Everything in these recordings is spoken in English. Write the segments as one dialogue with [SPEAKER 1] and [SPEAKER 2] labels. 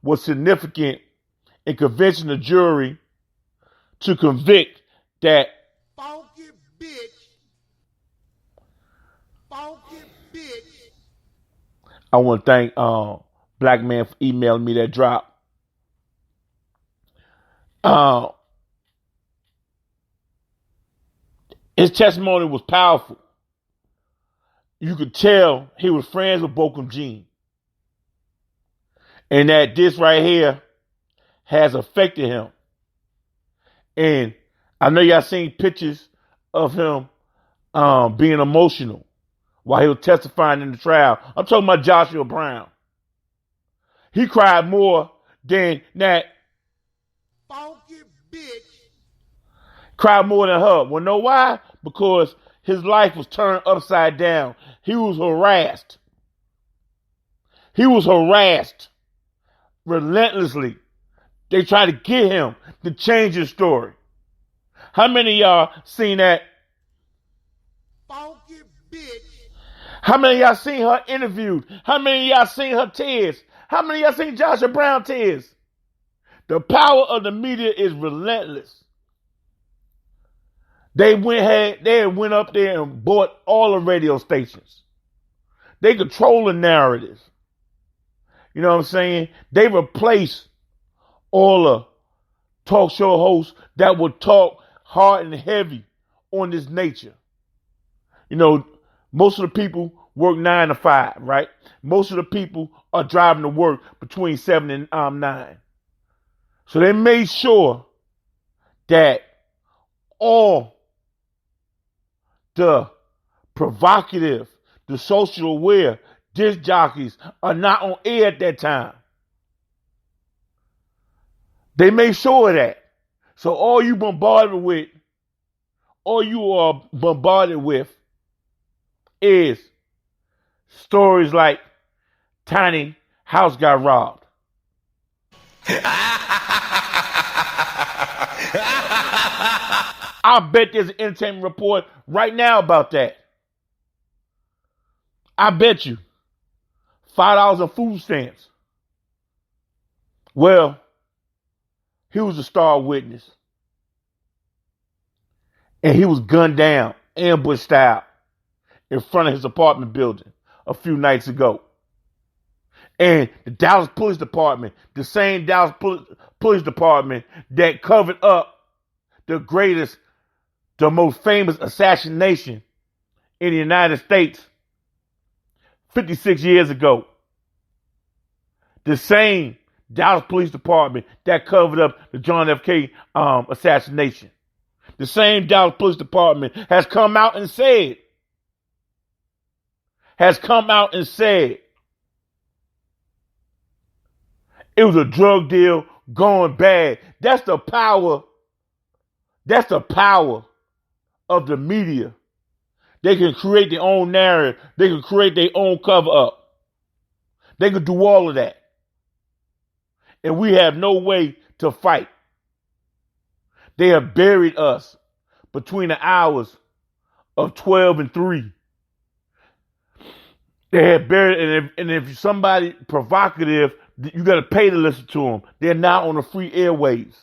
[SPEAKER 1] was significant in convincing the jury to convict that
[SPEAKER 2] funky bitch. Funky bitch.
[SPEAKER 1] I want to thank Black Man for emailing me that drop. His testimony was powerful. You could tell he was friends with Bokum Jean. And that this right here has affected him. And I know y'all seen pictures of him being emotional while he was testifying in the trial. I'm talking about Joshua Brown. He cried more than that.
[SPEAKER 2] Funky bitch.
[SPEAKER 1] Cried more than her. Well, know why? Because his life was turned upside down. He was harassed. He was harassed relentlessly. They tried to get him to change his story. How many of y'all seen that?
[SPEAKER 2] Funky bitch.
[SPEAKER 1] How many of y'all seen her interviewed? How many of y'all seen her tears? How many of y'all seen Joshua Brown tears? The power of the media is relentless. They went up there and bought all the radio stations. They control the narrative. You know what I'm saying? They replace all the talk show hosts that would talk hard and heavy on this nature. You know, most of the people work 9 to 5, right? Most of the people are driving to work between 7 and 9. So they made sure that all the provocative, the social aware disc jockeys are not on air at that time. They made sure of that. So all you are bombarded with is stories like Tiny house got robbed. I bet there's an entertainment report right now about that. I bet you. $5 in food stamps. Well, he was a star witness. And he was gunned down, ambush style, in front of his apartment building a few nights ago. And the Dallas Police Department, the same Dallas Police Department that covered up the most famous assassination in the United States 56 years ago. The same Dallas Police Department that covered up the John F. K. Assassination. The same Dallas Police Department has come out and said it was a drug deal going bad. That's the power of the media. They can create their own narrative. They can create their own cover up. They can do all of that. And we have no way to fight. They have buried us between the hours of 12 and 3. They have buried, and if somebody provocative, you got to pay to listen to them. They're now on the free airwaves.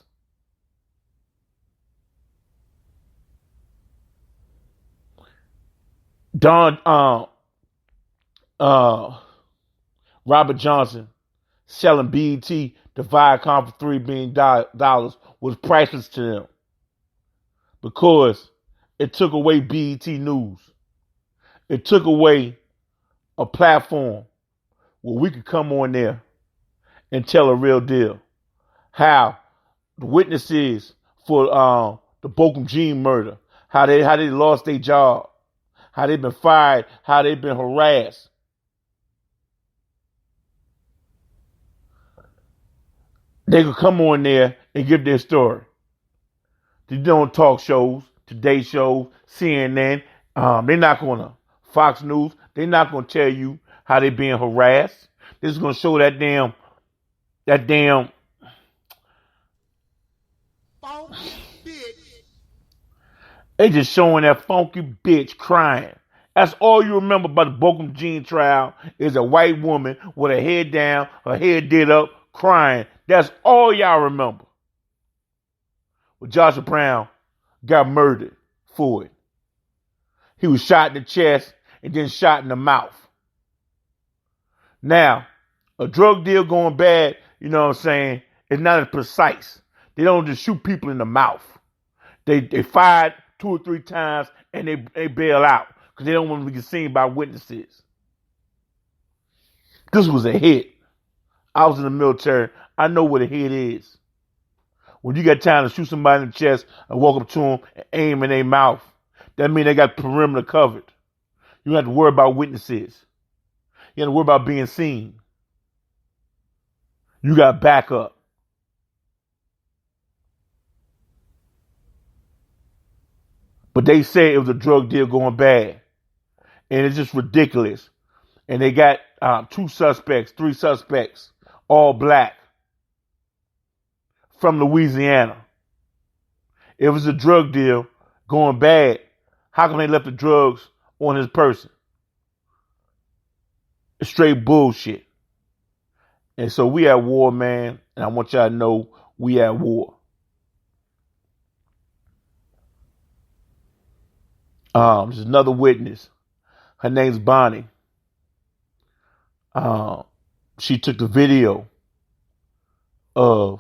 [SPEAKER 1] Robert Johnson selling BET to Viacom for $3 billion was priceless to them because it took away BET News. It took away a platform where we could come on there and tell a real deal. How the witnesses for the Bokum Jean murder, how they lost their job, how they've been fired, how they've been harassed. They could come on there and give their story. They're doing talk shows, Today Show, CNN. They're not going to Fox News. They're not going to tell you how they're being harassed. They're just going to show that damn
[SPEAKER 2] funky bitch.
[SPEAKER 1] They just showing that funky bitch crying. That's all you remember about the Bokum Jean trial is a white woman with her head down, her head did up, crying. That's all y'all remember. Well, Joshua Brown got murdered for it. He was shot in the chest and then shot in the mouth. Now, a drug deal going bad, you know what I'm saying, is not as precise. They don't just shoot people in the mouth. They fired 2 or 3 times and they bail out because they don't want to be seen by witnesses. This was a hit. I was in the military. I know what a hit is. When you got time to shoot somebody in the chest and walk up to them and aim in their mouth, that means they got perimeter covered. You don't have to worry about witnesses. You don't have to worry about being seen. You got backup. But they say it was a drug deal going bad. And it's just ridiculous. And they got 2 suspects, 3 suspects, all black, from Louisiana. It was a drug deal going bad. How come they left the drugs on his person? It's straight bullshit. And so we at war, man. And I want y'all to know we at war. There's another witness. Her name's Bonnie. She took the video of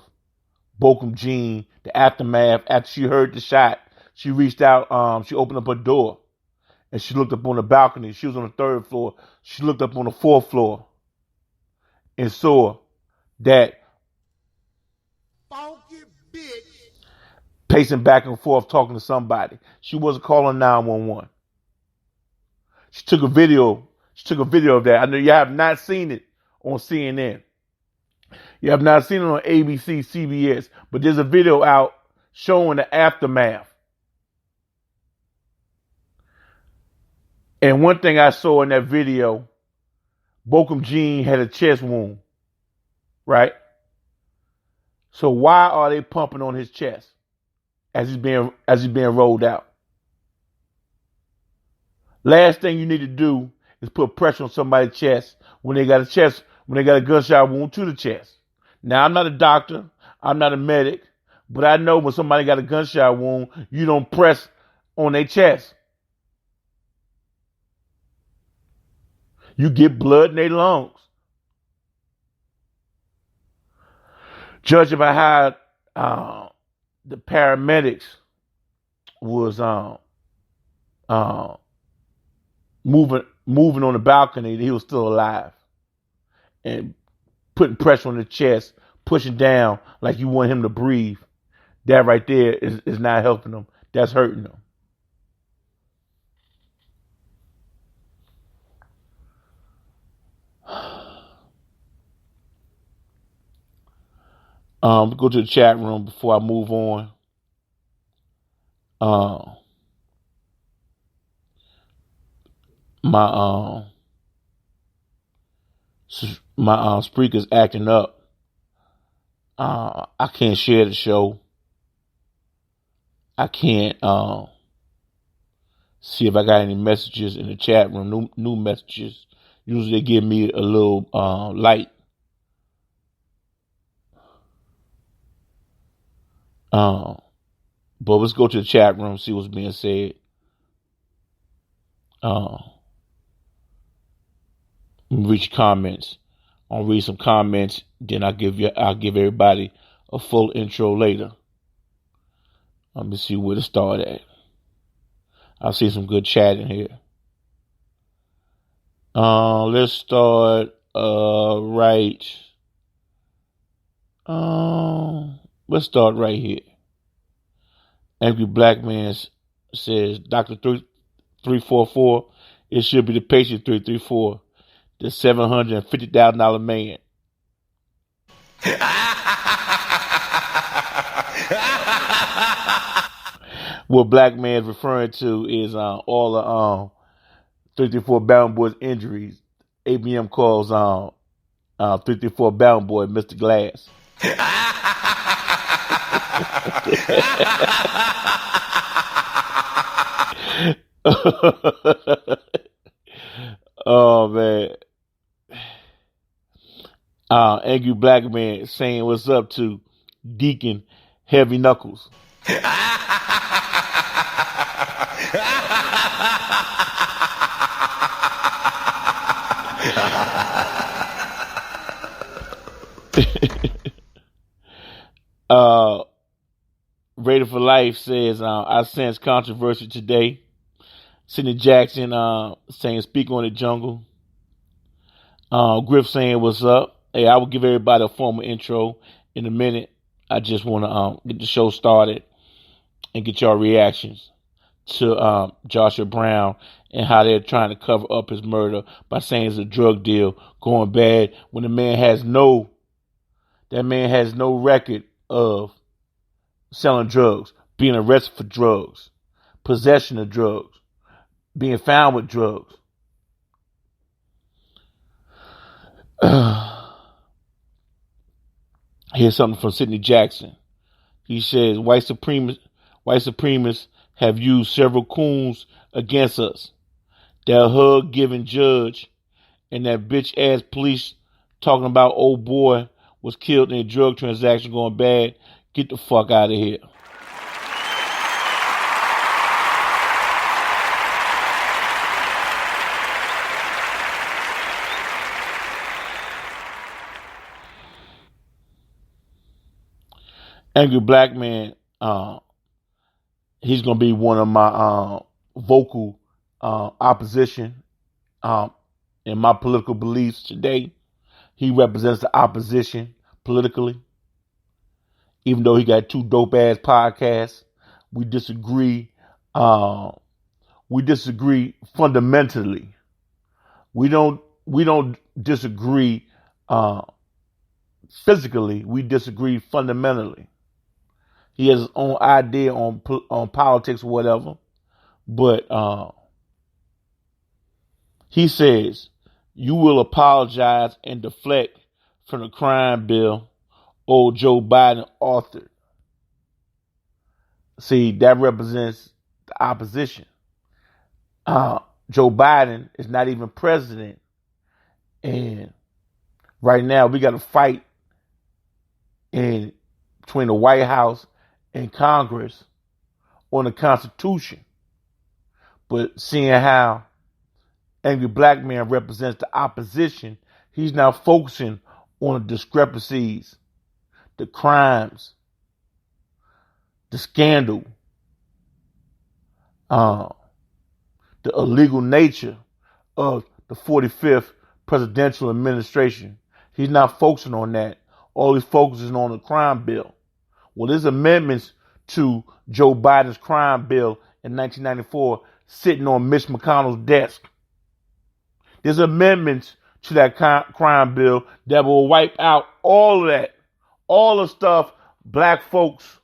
[SPEAKER 1] Bochum Jean, the aftermath. After she heard the shot, she reached out. She opened up her door and she looked up on the balcony. She was on the 3rd floor. She looked up on the 4th floor and saw that
[SPEAKER 2] Funky bitch.
[SPEAKER 1] pacing back and forth talking to somebody. She wasn't calling 911. She took a video. She took a video of that. I know you have not seen it on CNN. You have not seen it on ABC, CBS, but there's a video out showing the aftermath. And one thing I saw in that video, Bochum Jean had a chest wound, right? So why are they pumping on his chest as he's being rolled out? Last thing you need to do is put pressure on somebody's chest when they got a gunshot wound to the chest. Now, I'm not a doctor, I'm not a medic, but I know when somebody got a gunshot wound, you don't press on their chest. You get blood in their lungs. Judging by how the paramedics was moving on the balcony, he was still alive. And putting pressure on the chest, pushing down like you want him to breathe. That right there is not helping him. That's hurting him. Go to the chat room before I move on. My Spreaker's acting up. I can't share the show. I can't see if I got any messages in the chat room. New messages. Usually they give me a little light. But let's go to the chat room, see what's being said. Reach comments. I'll read some comments, then I'll give everybody a full intro later. Let me see where to start at. I see some good chat in here. Let's start right. Let's start right here. Angry Black Man says, Dr. 344, it should be the patient 334, the $750,000 man. What Black Man is referring to is all the 334 Bound Boy's injuries. ABM calls 334 Bound Boy Mr. Glass. Oh man, Angry Black Man saying what's up to Deacon Heavy Knuckles. Raider for Life says, I sense controversy today. Sidney Jackson saying, speak on the jungle. Griff saying, what's up? Hey, I will give everybody a formal intro in a minute. I just want to get the show started and get your reactions to Joshua Brown and how they're trying to cover up his murder by saying it's a drug deal going bad when that man has no record of selling drugs, being arrested for drugs, possession of drugs, being found with drugs. Here's something from Sidney Jackson. He says, white supremacists have used several coons against us. That hug-giving judge and that bitch-ass police talking about old boy was killed in a drug transaction going bad. Get the fuck out of here. Angry Black Man, he's going to be one of my vocal opposition in my political beliefs today. He represents the opposition politically. Even though he got two dope-ass podcasts, we disagree. We disagree fundamentally. We don't disagree physically. We disagree fundamentally. He has his own idea on politics or whatever, but he says you will apologize and deflect from the crime bill old Joe Biden authored. See, that represents the opposition. Joe Biden is not even president, and right now we got a fight between the White House and Congress on the Constitution. But seeing how Angry Black Man represents the opposition, he's now focusing on the discrepancies, the crimes, the scandal, the illegal nature of the 45th presidential administration. He's not focusing on that. All he's focusing on the crime bill. Well, there's amendments to Joe Biden's crime bill in 1994 sitting on Mitch McConnell's desk. There's amendments to that crime bill that will wipe out all of that. All the stuff black folks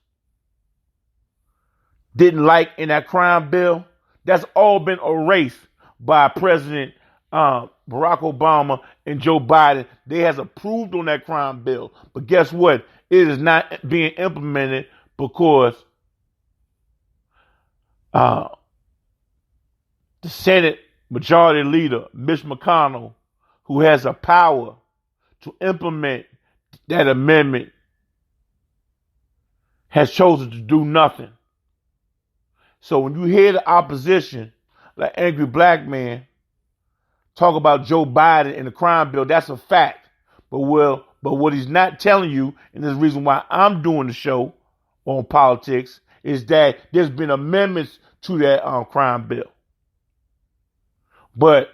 [SPEAKER 1] didn't like in that crime bill, that's all been erased by President Barack Obama and Joe Biden. They has approved on that crime bill. But guess what? It is not being implemented because the Senate Majority Leader, Mitch McConnell, who has the power to implement that amendment, has chosen to do nothing. So when you hear the opposition, like Angry Black Man, talk about Joe Biden and the crime bill, that's a fact. But what he's not telling you, and there's a reason why I'm doing the show on politics, is that there's been amendments to that crime bill. But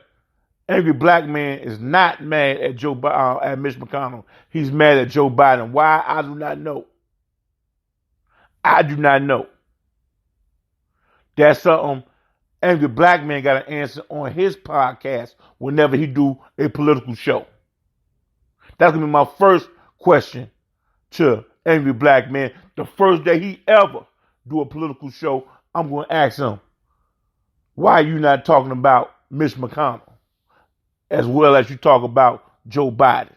[SPEAKER 1] Angry Black Man is not mad at at Mitch McConnell. He's mad at Joe Biden. Why? I do not know. I do not know. That's something Angry Black Man got to answer on his podcast whenever he do a political show. That's going to be my first question to Angry Black Man. The first day he ever do a political show, I'm going to ask him, why are you not talking about Mitch McConnell as well as you talk about Joe Biden?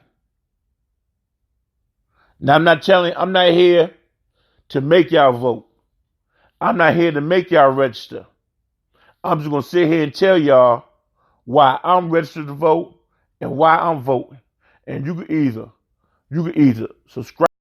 [SPEAKER 1] Now, I'm not here to make y'all vote. I'm not here to make y'all register. I'm just going to sit here and tell y'all why I'm registered to vote and why I'm voting. And you can either You can either subscribe